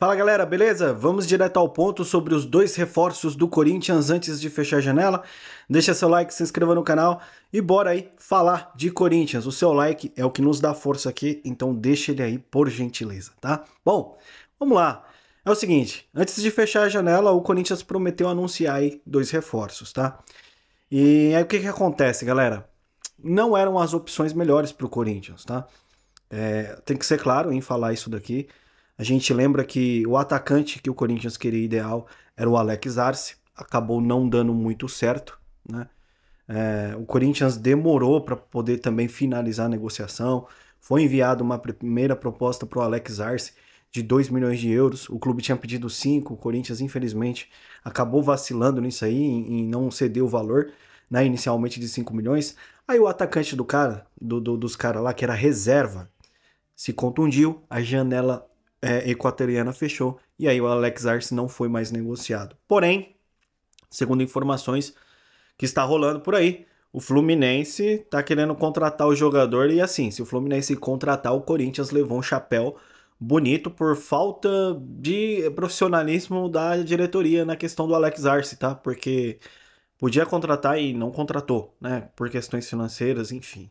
Fala galera, beleza? Vamos direto ao ponto sobre os dois reforços do Corinthians antes de fechar a janela. Deixa seu like, se inscreva no canal e bora aí falar de Corinthians. O seu like é o que nos dá força aqui, então deixa ele aí por gentileza, tá? Bom, vamos lá. É o seguinte, antes de fechar a janela, o Corinthians prometeu anunciar aí dois reforços, tá? E aí o que acontece, galera? Não eram as opções melhores para o Corinthians, tá? Tem que ser claro em falar isso daqui. A gente lembra que o atacante que o Corinthians queria ideal era o Alex Arce, acabou não dando muito certo, né? O Corinthians demorou para poder também finalizar a negociação. Foi enviada uma primeira proposta para o Alex Arce de 2 milhões de euros. O clube tinha pedido 5, o Corinthians infelizmente acabou vacilando nisso aí, em não ceder o valor, né, inicialmente de 5 milhões. Aí o atacante dos caras lá, que era reserva, se contundiu, a janela equatoriana fechou, e aí o Alex Arce não foi mais negociado. Porém, segundo informações que está rolando por aí, o Fluminense está querendo contratar o jogador, e assim, se o Fluminense contratar, o Corinthians levou um chapéu bonito por falta de profissionalismo da diretoria na questão do Alex Arce, tá? Porque podia contratar e não contratou, né? Por questões financeiras, enfim.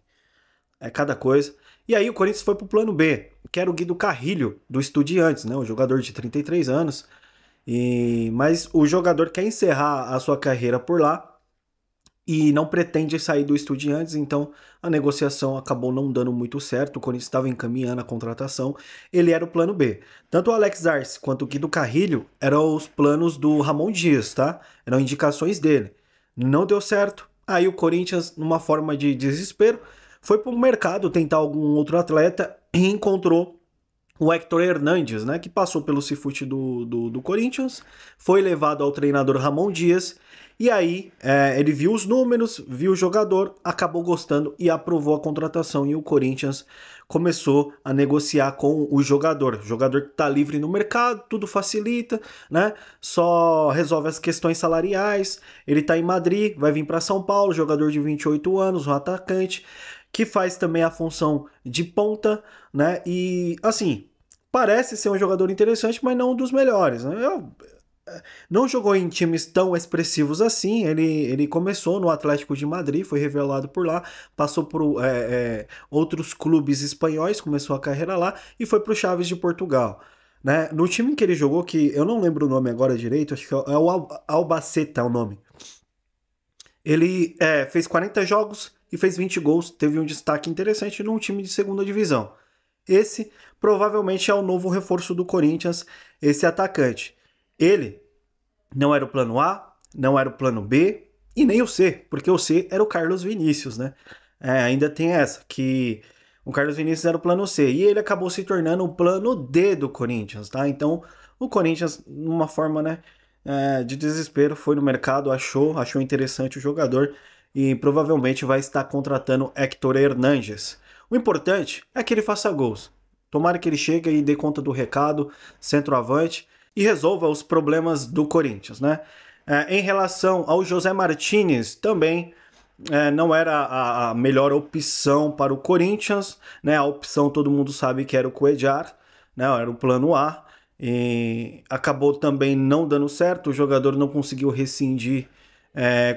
É cada coisa. E aí o Corinthians foi pro plano B, que era o Guido Carrilho, do Estudiantes, né? Um jogador de 33 anos. Mas o jogador quer encerrar a sua carreira por lá e não pretende sair do Estudiantes, então a negociação acabou não dando muito certo. O Corinthians estava encaminhando a contratação, ele era o plano B. Tanto o Alex Arce quanto o Guido Carrilho eram os planos do Ramon Dias, tá? Eram indicações dele. Não deu certo, aí o Corinthians, numa forma de desespero, foi para o mercado tentar algum outro atleta e encontrou o Héctor Hernandes, né, que passou pelo Cifute do Corinthians, foi levado ao treinador Ramon Dias, e aí ele viu os números, viu o jogador, acabou gostando e aprovou a contratação, e o Corinthians começou a negociar com o jogador que está livre no mercado, tudo facilita, né? Só resolve as questões salariais. Ele está em Madrid, vai vir para São Paulo, jogador de 28 anos, um atacante que faz também a função de ponta, né? E assim, parece ser um jogador interessante, mas não um dos melhores, né? Não jogou em times tão expressivos assim. Ele começou no Atlético de Madrid, foi revelado por lá, passou por outros clubes espanhóis, começou a carreira lá e foi para o Chaves de Portugal, né? No time que ele jogou, que eu não lembro o nome agora direito, acho que é o Albacete é o nome. Ele fez 40 jogos e fez 20 gols, teve um destaque interessante num time de segunda divisão. Esse provavelmente é o novo reforço do Corinthians, esse atacante. Ele não era o plano A, não era o plano B e nem o C, porque o C era o Carlos Vinícius, né? Ainda tem essa, que o Carlos Vinícius era o plano C e ele acabou se tornando o plano D do Corinthians, tá? Então o Corinthians, numa forma, né, de desespero, foi no mercado, achou interessante o jogador e provavelmente vai estar contratando Héctor Hernandes. O importante é que ele faça gols. Tomara que ele chegue e dê conta do recado, centroavante, e resolva os problemas do Corinthians, né? Em relação ao José Martínez, também não era a melhor opção para o Corinthians, né? A opção todo mundo sabe que era o Cuéllar, né? Era o plano A, e acabou também não dando certo. O jogador não conseguiu rescindir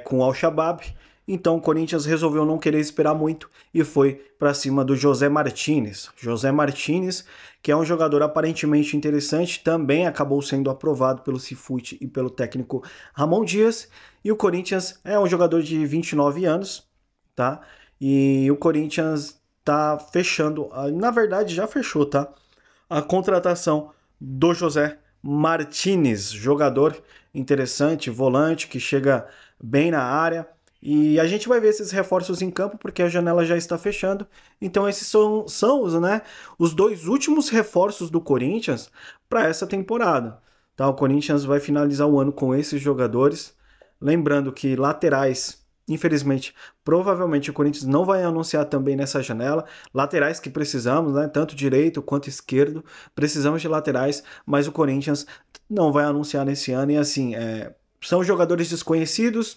com o Al-Shabaab. Então o Corinthians resolveu não querer esperar muito e foi para cima do José Martínez. José Martínez, que é um jogador aparentemente interessante, também acabou sendo aprovado pelo Cifute e pelo técnico Ramon Dias. E o Corinthians é um jogador de 29 anos, tá? E o Corinthians tá fechando, na verdade já fechou, tá? A contratação do José Martínez, jogador interessante, volante, que chega bem na área. E a gente vai ver esses reforços em campo, porque a janela já está fechando. Então esses são os dois últimos reforços do Corinthians para essa temporada. Tá? O Corinthians vai finalizar o ano com esses jogadores. Lembrando que laterais, infelizmente, provavelmente o Corinthians não vai anunciar também nessa janela. Laterais que precisamos, né? Tanto direito quanto esquerdo. Precisamos de laterais, mas o Corinthians não vai anunciar nesse ano. E assim, são jogadores desconhecidos.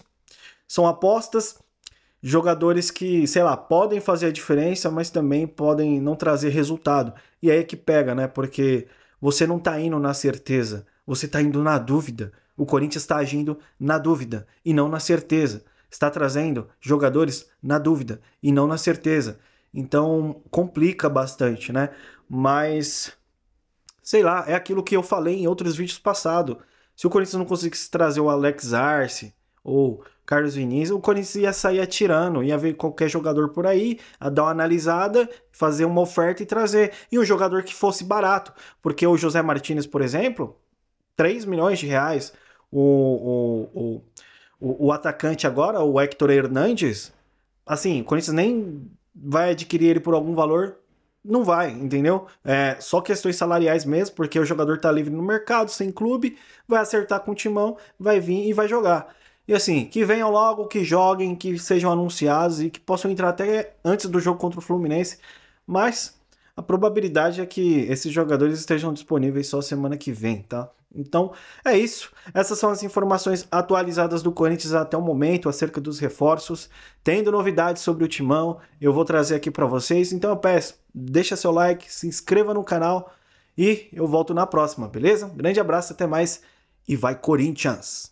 São apostas, jogadores que, sei lá, podem fazer a diferença, mas também podem não trazer resultado. E aí é que pega, né? Porque você não está indo na certeza, você está indo na dúvida. O Corinthians está agindo na dúvida e não na certeza. Está trazendo jogadores na dúvida e não na certeza. Então complica bastante, né? Mas, sei lá, é aquilo que eu falei em outros vídeos passados. Se o Corinthians não conseguisse trazer o Alex Arce ou Carlos Vinícius, o Corinthians ia sair atirando, ia ver qualquer jogador por aí, a dar uma analisada, fazer uma oferta e trazer. E um jogador que fosse barato, porque o José Martínez, por exemplo, 3 milhões de reais. O atacante agora, o Héctor Hernandes, assim, o Corinthians nem vai adquirir ele por algum valor, não vai, entendeu? É só questões salariais mesmo, porque o jogador tá livre no mercado, sem clube, vai acertar com o timão, vai vir e vai jogar. E assim, que venham logo, que joguem, que sejam anunciados e que possam entrar até antes do jogo contra o Fluminense, mas a probabilidade é que esses jogadores estejam disponíveis só semana que vem, tá? Então, é isso. Essas são as informações atualizadas do Corinthians até o momento, acerca dos reforços. Tendo novidades sobre o Timão, eu vou trazer aqui para vocês. Então eu peço, deixa seu like, se inscreva no canal e eu volto na próxima, beleza? Grande abraço, até mais e vai Corinthians!